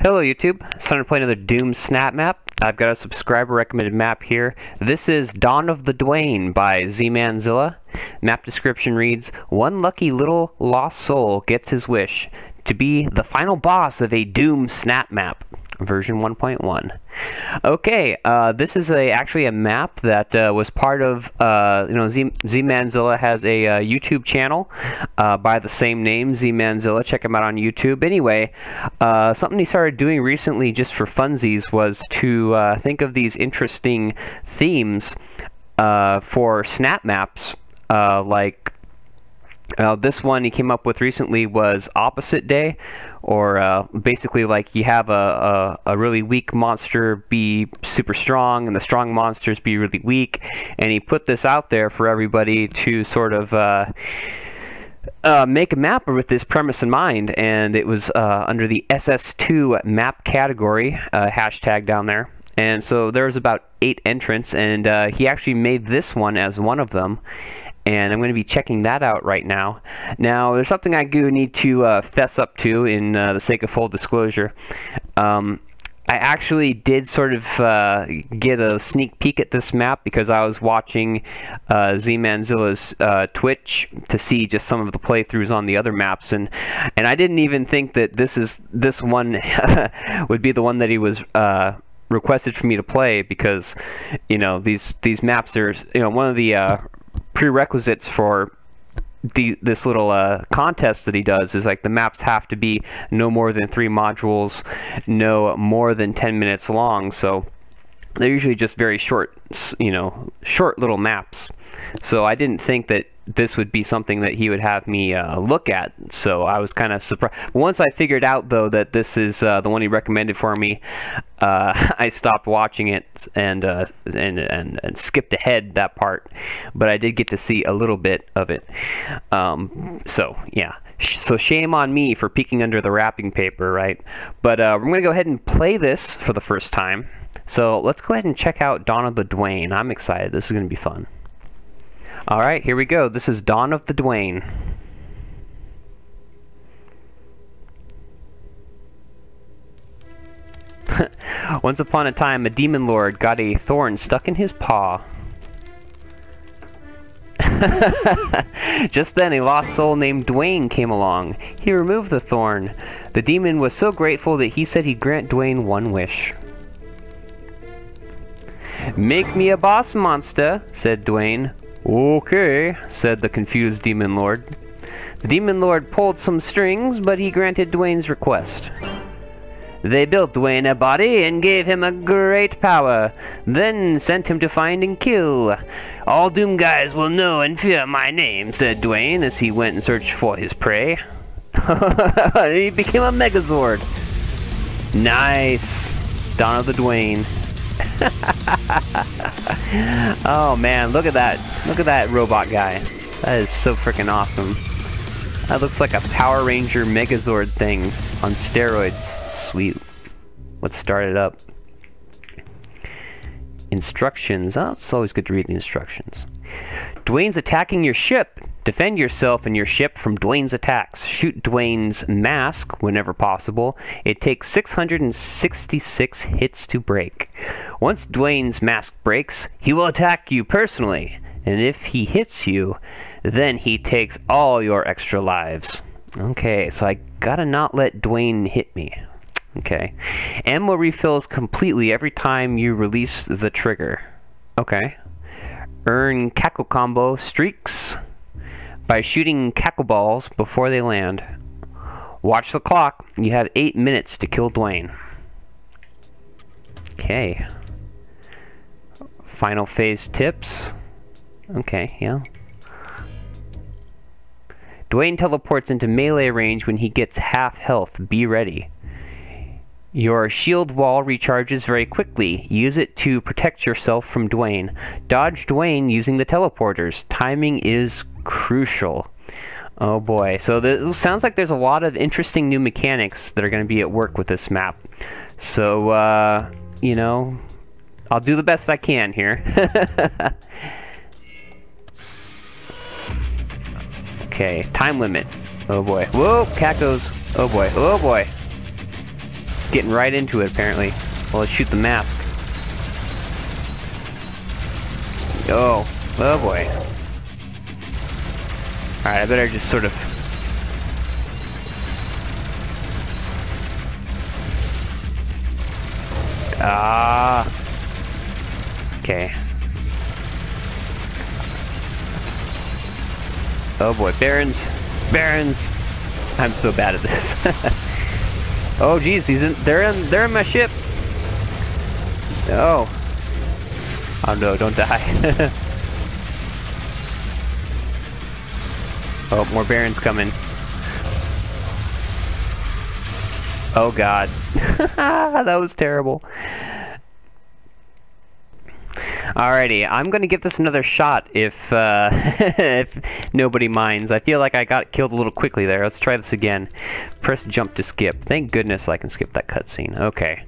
Hello YouTube, it's time to play another Doom Snapmap. I've got a subscriber recommended map here. This is Dawn of the Dwayne by ZMannZilla. Map description reads, one lucky little lost soul gets his wish to be the final boss of a Doom Snapmap. Version 1.1. Okay, this is actually a map that was part of, ZMannZilla has a YouTube channel by the same name, ZMannZilla. Check him out on YouTube. Anyway, something he started doing recently just for funsies was to think of these interesting themes for snap maps, like this one he came up with recently was Opposite Day, or basically like you have a really weak monster be super strong and the strong monsters be really weak, and he put this out there for everybody to sort of make a map with this premise in mind, and it was under the SS2 map category, hashtag down there. And so there's about 8 entrants, and he actually made this one as one of them. And I'm going to be checking that out right now. Now, there's something I do need to fess up to in the sake of full disclosure. I actually did sort of get a sneak peek at this map because I was watching ZMannZilla's Twitch to see just some of the playthroughs on the other maps, and I didn't even think that this one would be the one that he was requested for me to play, because these maps are one of the prerequisites for this little contest that he does is like the maps have to be no more than 3 modules, no more than 10 minutes long. So they're usually just very short, short little maps. So I didn't think that this would be something that he would have me look at. So I was kind of surprised. Once I figured out, though, that this is the one he recommended for me, I stopped watching it and skipped ahead that part. But I did get to see a little bit of it. So yeah. So shame on me for peeking under the wrapping paper, right? But we're going to go ahead and play this for the first time. So let's go ahead and check out Dawn of the Dwayne. I'm excited. This is going to be fun. Alright, here we go. This is Dawn of the Dwayne. Once upon a time, a demon lord got a thorn stuck in his paw. Just then, a lost soul named Dwayne came along. He removed the thorn. The demon was so grateful that he said he'd grant Dwayne one wish. Make me a boss monster, said Dwayne. Okay, said the confused demon lord. The demon lord pulled some strings, but he granted Dwayne's request. They built Dwayne a body and gave him a great power, then sent him to find and kill. All Doom guys will know and fear my name, said Dwayne as he went and searched for his prey. He became a Megazord. Nice. Dawn of the Dwayne. Oh man, look at that. Look at that robot guy. That is so freaking awesome. That looks like a Power Ranger Megazord thing on steroids. Sweet. Let's start it up. Instructions. Oh, it's always good to read the instructions. Dwayne's attacking your ship. Defend yourself and your ship from Dwayne's attacks. Shoot Dwayne's mask whenever possible. It takes 666 hits to break. Once Dwayne's mask breaks, he will attack you personally. And if he hits you, then he takes all your extra lives. Okay, so I gotta not let Dwayne hit me. Okay. Ammo refills completely every time you release the trigger. Okay. Earn cackle combo streaks by shooting cackle balls before they land. Watch the clock. You have 8 minutes to kill Dwayne. Okay. Final phase tips. Okay, yeah. Dwayne teleports into melee range when he gets half health. Be ready. Your shield wall recharges very quickly. Use it to protect yourself from Dwayne. Dodge Dwayne using the teleporters. Timing is crucial. Oh boy. So it sounds like there's a lot of interesting new mechanics that are going to be at work with this map. So, I'll do the best I can here. Okay, time limit. Oh boy. Whoa, cat goes. Oh boy. Oh boy. getting right into it, apparently. Well, let's shoot the mask. Oh. Oh, boy. Alright, I better just sort of... Ah. Okay. Oh boy, Barons! Barons! I'm so bad at this. Oh geez, they're in my ship! Oh. Oh no, don't die. Oh, more Barons coming. Oh god. That was terrible. Alrighty, I'm gonna give this another shot if if nobody minds. I feel like I got killed a little quickly there. Let's try this again. Press jump to skip. Thank goodness I can skip that cutscene. Okay.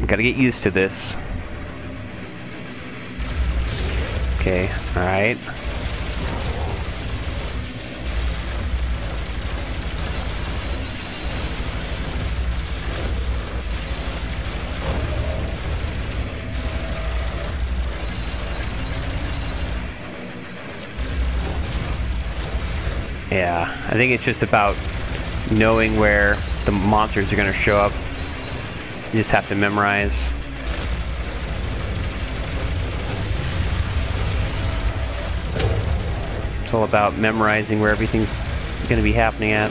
Gotta get used to this. Okay, alright. Yeah, I think it's just about knowing where the monsters are going to show up. You just have to memorize. It's all about memorizing where everything's going to be happening at.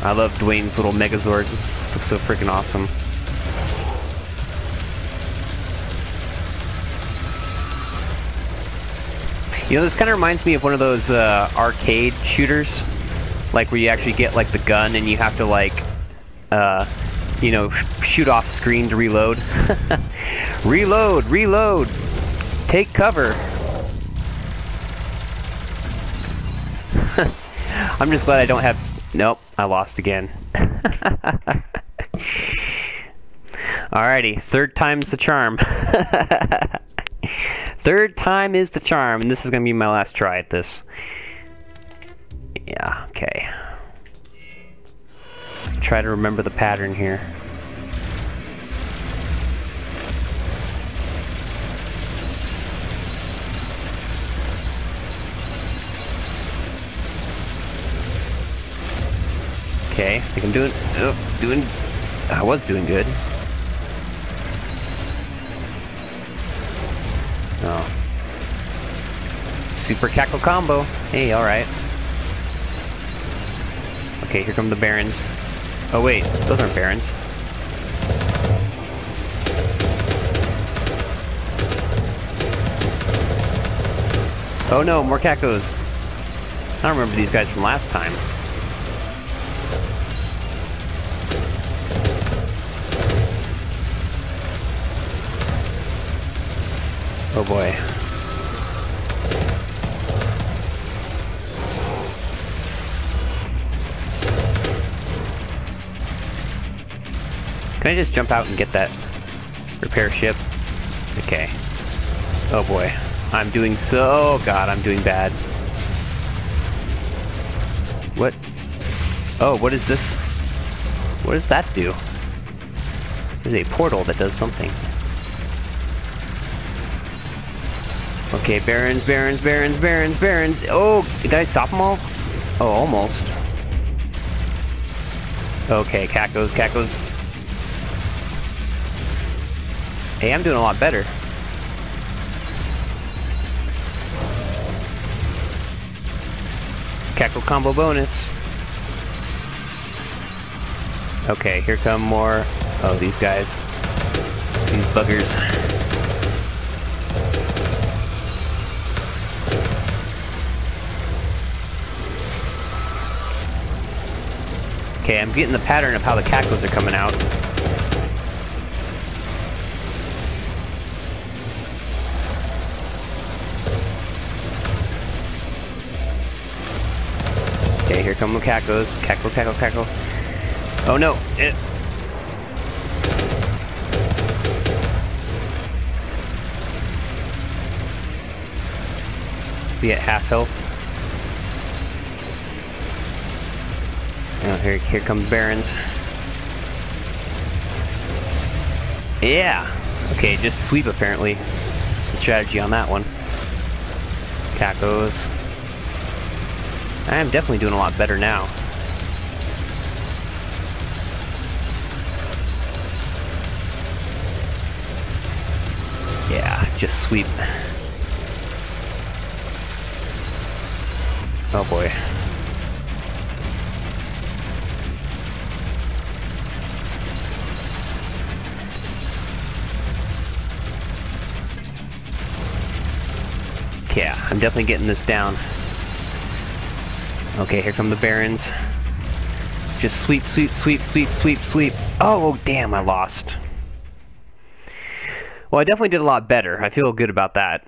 I love Dwayne's little Megazord. It looks so freaking awesome. You know, this kind of reminds me of one of those arcade shooters, like where you actually get like the gun and you have to like, you know, shoot off screen to reload. Reload, reload, take cover. I'm just glad I don't have. Nope, I lost again. Alrighty, third time's the charm. Third time is the charm, and this is going to be my last try at this. Yeah, okay. Let's try to remember the pattern here. Okay, I think I'm doing, I was doing good. Oh. Super cackle combo. Hey, alright. Okay, here come the Barons. Oh wait, those aren't Barons. Oh no, more Cacos. I don't remember these guys from last time. Oh boy. Can I just jump out and get that repair ship? Okay. Oh boy. I'm doing so... God, I'm doing bad. What? Oh, what is this? What does that do? There's a portal that does something. Okay, Barons, Barons, Barons, Barons, Barons. Oh, did I stop them all? Oh, almost. Okay, Cacos, Cacos. Hey, I'm doing a lot better. Cackle combo bonus. Okay, here come more. Oh, these guys. These buggers. Okay, I'm getting the pattern of how the Cacos are coming out. Okay, here come the Cacos. Cackle, cackle, cackle. Oh no! Be at half health. Oh, here comes Barons. Yeah. Okay, just sweep apparently. The strategy on that one. Cacos. I am definitely doing a lot better now. Yeah, just sweep. Oh boy. Yeah, I'm definitely getting this down. Okay, here come the Barons. Just sweep, sweep, sweep, sweep, sweep, sweep. Oh, damn, I lost. Well, I definitely did a lot better. I feel good about that.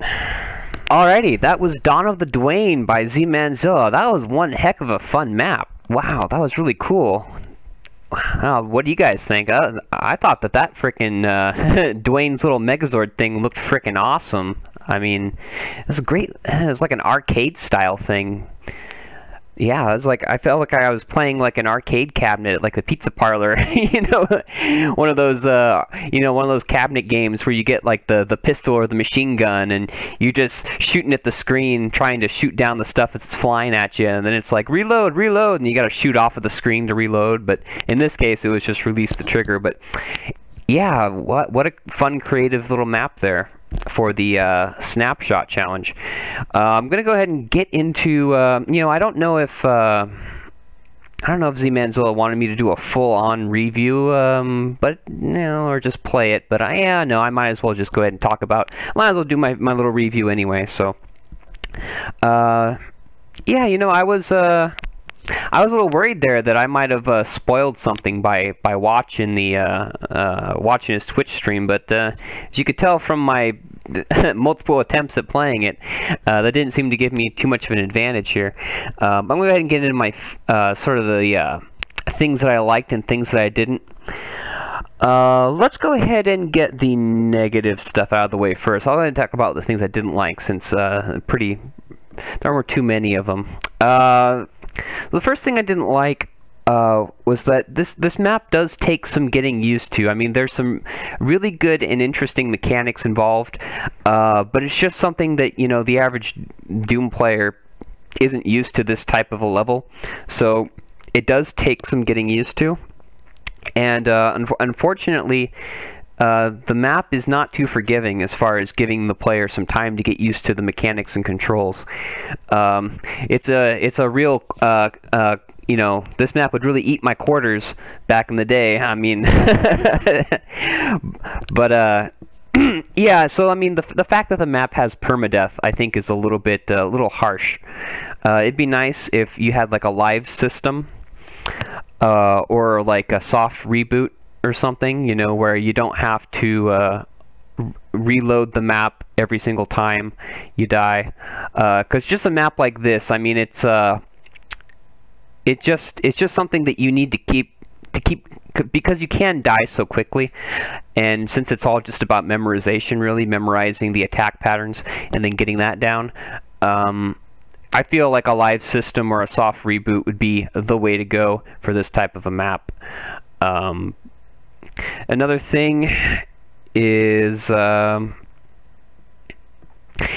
Alrighty, that was Dawn of the Dwayne by ZMannZilla. That was one heck of a fun map. Wow, that was really cool. What do you guys think? I thought that frickin' Dwayne's little Megazord thing looked frickin' awesome. I mean, it was great. It was like an arcade style thing. Yeah, it was like, I felt like I was playing like an arcade cabinet, like the pizza parlor, you know, one of those, you know, one of those cabinet games where you get like the pistol or the machine gun and you're just shooting at the screen, trying to shoot down the stuff that's flying at you, and then it's like reload, reload, and you got to shoot off of the screen to reload. But in this case, it was just release the trigger. But yeah, what a fun, creative little map there for the snapshot challenge. I'm gonna go ahead and get into you know, I don't know if ZMannZilla wanted me to do a full-on review, but you know, or just play it. But yeah, no, I might as well just go ahead and talk about. Might as well do my little review anyway. So yeah, you know, I was a little worried there that I might have spoiled something by watching the watching his Twitch stream, but as you could tell from my multiple attempts at playing it, that didn't seem to give me too much of an advantage here. I'm going to go ahead and get into my sort of the things that I liked and things that I didn't. Let's go ahead and get the negative stuff out of the way first. I'll go ahead and talk about the things I didn't like, since there were too many of them. The first thing I didn't like was that this map does take some getting used to. I mean, there's some really good and interesting mechanics involved, but it's just something that, you know, the average Doom player isn't used to this type of a level. So it does take some getting used to. And unfortunately, the map is not too forgiving as far as giving the player some time to get used to the mechanics and controls. It's a real you know, this map would really eat my quarters back in the day. I mean, but yeah. So I mean, the fact that the map has permadeath, I think, is a little bit little harsh. It'd be nice if you had like a live system, or like a soft reboot or something, you know, where you don't have to reload the map every single time you die. Because just a map like this, I mean, it's just something that you need to keep because you can die so quickly, and since it's all just about memorization, really memorizing the attack patterns and then getting that down. I feel like a live system or a soft reboot would be the way to go for this type of a map. Another thing is,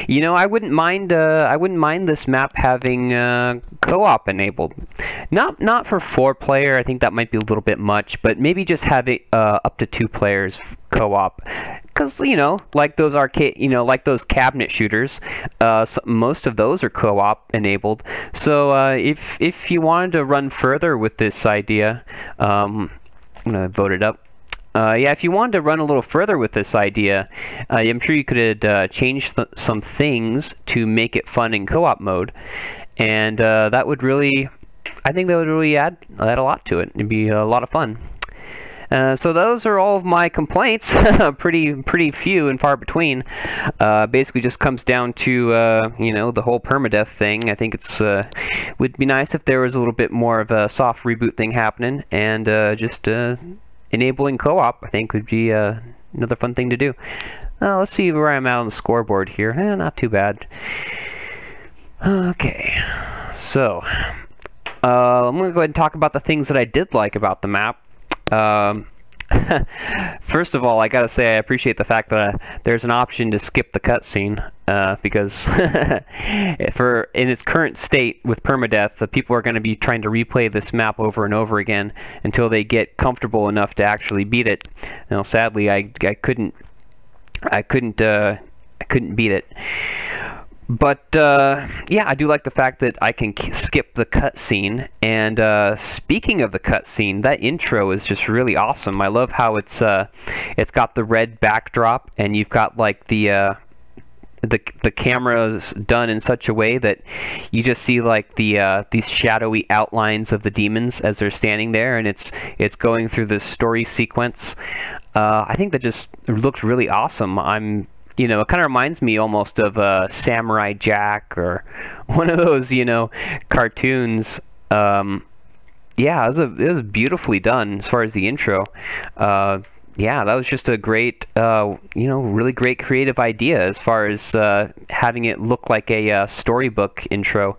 you know, I wouldn't mind this map having co-op enabled. Not for 4-player. I think that might be a little bit much, but maybe just have it up to 2 players co-op. Because, you know, like those arcade, you know, like those cabinet shooters, most of those are co-op enabled. So if you wanted to run further with this idea, I'm gonna vote it up. Yeah, if you wanted to run a little further with this idea, I'm sure you could change some things to make it fun in co-op mode, and that would really, I think that would really add a lot to it. It'd be a lot of fun. So those are all of my complaints. pretty few and far between. Basically just comes down to you know, the whole permadeath thing. I think it's would be nice if there was a little bit more of a soft reboot thing happening, and just enabling co-op, I think, would be another fun thing to do. Let's see where I'm at on the scoreboard here. Not too bad. Okay, so I'm going to go ahead and talk about the things that I did like about the map. First of all, I gotta say I appreciate the fact that there's an option to skip the cutscene, because in its current state with permadeath, the people are going to be trying to replay this map over and over again until they get comfortable enough to actually beat it. Now, sadly, I couldn't beat it. But yeah, I do like the fact that I can skip the cutscene. And speaking of the cutscene, that intro is just really awesome. I love how it's got the red backdrop, and you've got like the camera's done in such a way that you just see like these shadowy outlines of the demons as they're standing there, and it's going through this story sequence. I think that just looked really awesome. You know, it kind of reminds me almost of Samurai Jack or one of those, you know, cartoons. Yeah, it was beautifully done as far as the intro. Yeah, that was just a great, you know, really great creative idea as far as having it look like a storybook intro.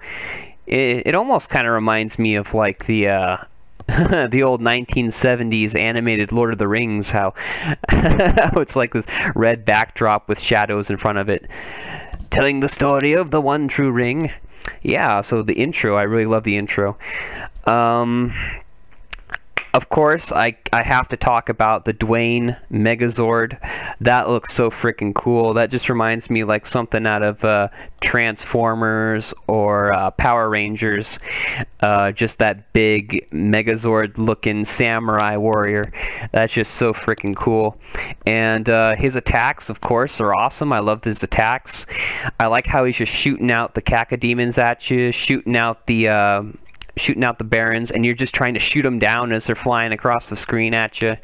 It almost kind of reminds me of like the the old 1970s animated Lord of the Rings, how it's like this red backdrop with shadows in front of it, telling the story of the one true ring. Yeah, so the intro, I really love the intro. Of course, I have to talk about the Dwayne Megazord. That looks so freaking cool. That just reminds me like something out of Transformers or Power Rangers. Just that big Megazord-looking samurai warrior. That's just so freaking cool. And his attacks, of course, are awesome. I love his attacks. I like how he's just shooting out the cacodemons at you, shooting out the barons, and you're just trying to shoot them down as they're flying across the screen at you.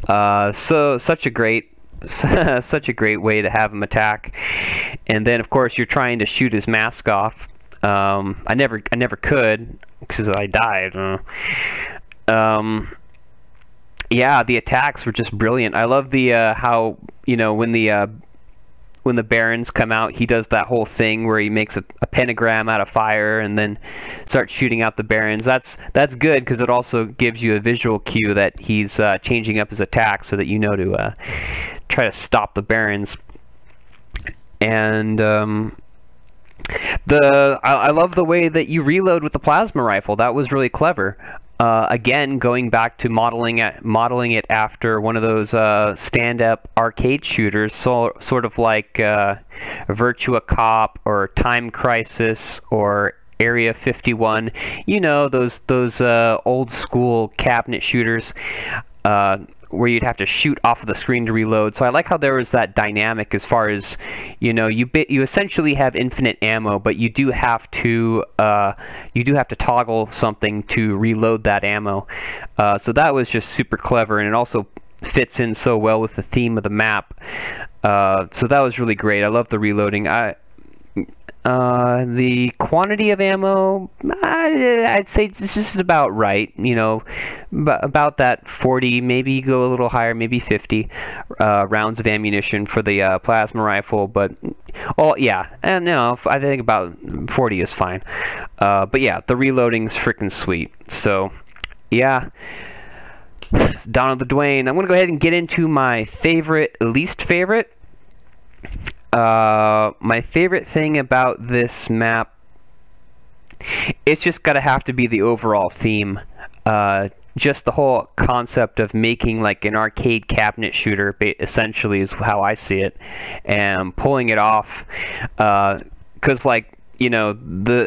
So such a great way to have him attack. And then of course you're trying to shoot his mask off. I never could because I died. Yeah, the attacks were just brilliant. I love the how, you know, when the barons come out, he does that whole thing where he makes a pentagram out of fire and then starts shooting out the barons. That's good because it also gives you a visual cue that he's changing up his attack so that you know to try to stop the barons. And I love the way that you reload with the plasma rifle. That was really clever. Again, going back to modeling it after one of those stand-up arcade shooters, sort of like Virtua Cop or Time Crisis or Area 51. You know, those old school cabinet shooters where you'd have to shoot off of the screen to reload. So I like how there was that dynamic as far as, you know, you essentially have infinite ammo, but you do have to toggle something to reload that ammo. So that was just super clever, and it also fits in so well with the theme of the map. So that was really great. I love the reloading. The quantity of ammo, I'd say it's just about right, you know, about that 40, maybe go a little higher, maybe 50 rounds of ammunition for the plasma rifle, but, oh, yeah, and no, I think about 40 is fine. But yeah, the reloading's freaking sweet, so, yeah. It's Donald the Dwayne. I'm going to go ahead and get into my least favorite. My favorite thing about this map, it's just gotta have to be the overall theme. Just the whole concept of making like an arcade cabinet shooter, essentially, is how I see it, and pulling it off. 'Cause like, you know,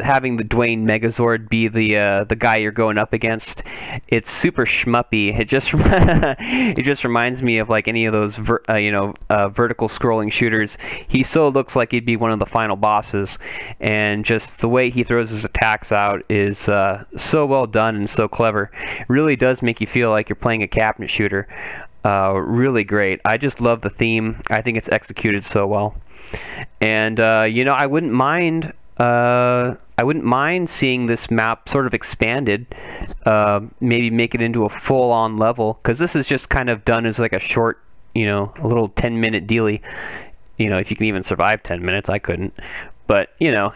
having the Dwayne Megazord be the guy you're going up against, it's super shmuppy. It just reminds me of like any of those vertical scrolling shooters. He so looks like he'd be one of the final bosses, and just the way he throws his attacks out is so well done and so clever. It really does make you feel like you're playing a cabinet shooter. Really great. I just love the theme. I think it's executed so well, and you know, I wouldn't mind seeing this map sort of expanded, maybe make it into a full-on level, because this is just kind of done as like a short, you know, a little 10-minute dealy. You know, if you can even survive 10 minutes, I couldn't. But, you know,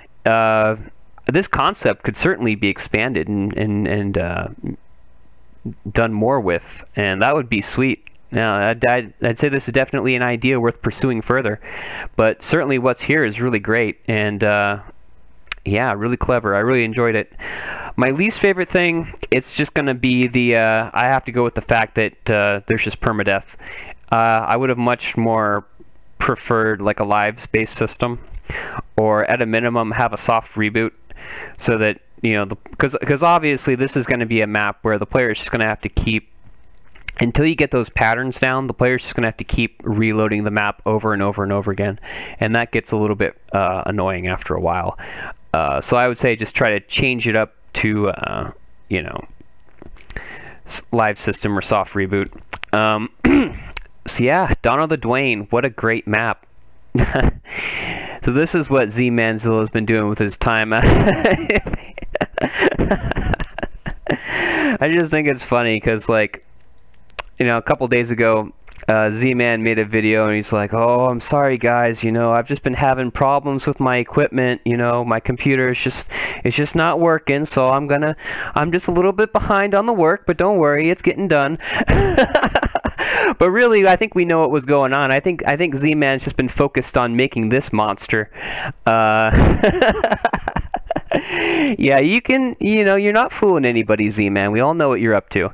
this concept could certainly be expanded and done more with, and that would be sweet. Now, I'd say this is definitely an idea worth pursuing further, but certainly what's here is really great, and yeah, really clever. I really enjoyed it. My least favorite thing, it's just going to be the, I have to go with the fact that there's just permadeath. I would have much more preferred like a lives-based system, or at a minimum have a soft reboot, so that, you know, because obviously this is going to be a map where the player is just going to have to keep, until you get those patterns down, the player's just going to have to keep reloading the map over and over and over again, and that gets a little bit annoying after a while. So I would say just try to change it up to, you know, live system or soft reboot. So yeah, Dawn of the Dwayne, what a great map. So this is what ZMannZilla has been doing with his time. I just think it's funny because, like, you know, a couple days ago, Z-Man made a video and he's like, "Oh, I'm sorry guys, you know, I've just been having problems with my equipment, you know, my computer is just not working, so I'm just a little bit behind on the work, but don't worry, it's getting done." But really, I think we know what was going on. I think Z-Man's just been focused on making this monster. Yeah, you know, you're not fooling anybody, Z-Man. We all know what you're up to.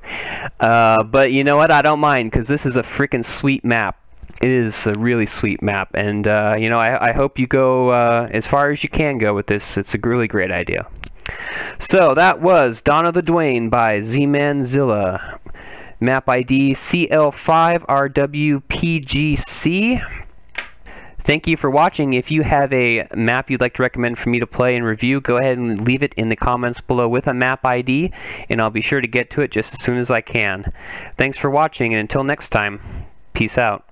But you know what? I don't mind, because this is a freaking sweet map. It is a really sweet map, and you know, I hope you go as far as you can go with this. It's a really great idea. So that was Dawn of the Dwayne by ZMannZilla. Map ID CL5RWPGC. Thank you for watching. If you have a map you'd like to recommend for me to play and review, go ahead and leave it in the comments below with a map ID, and I'll be sure to get to it just as soon as I can. Thanks for watching, and until next time, peace out.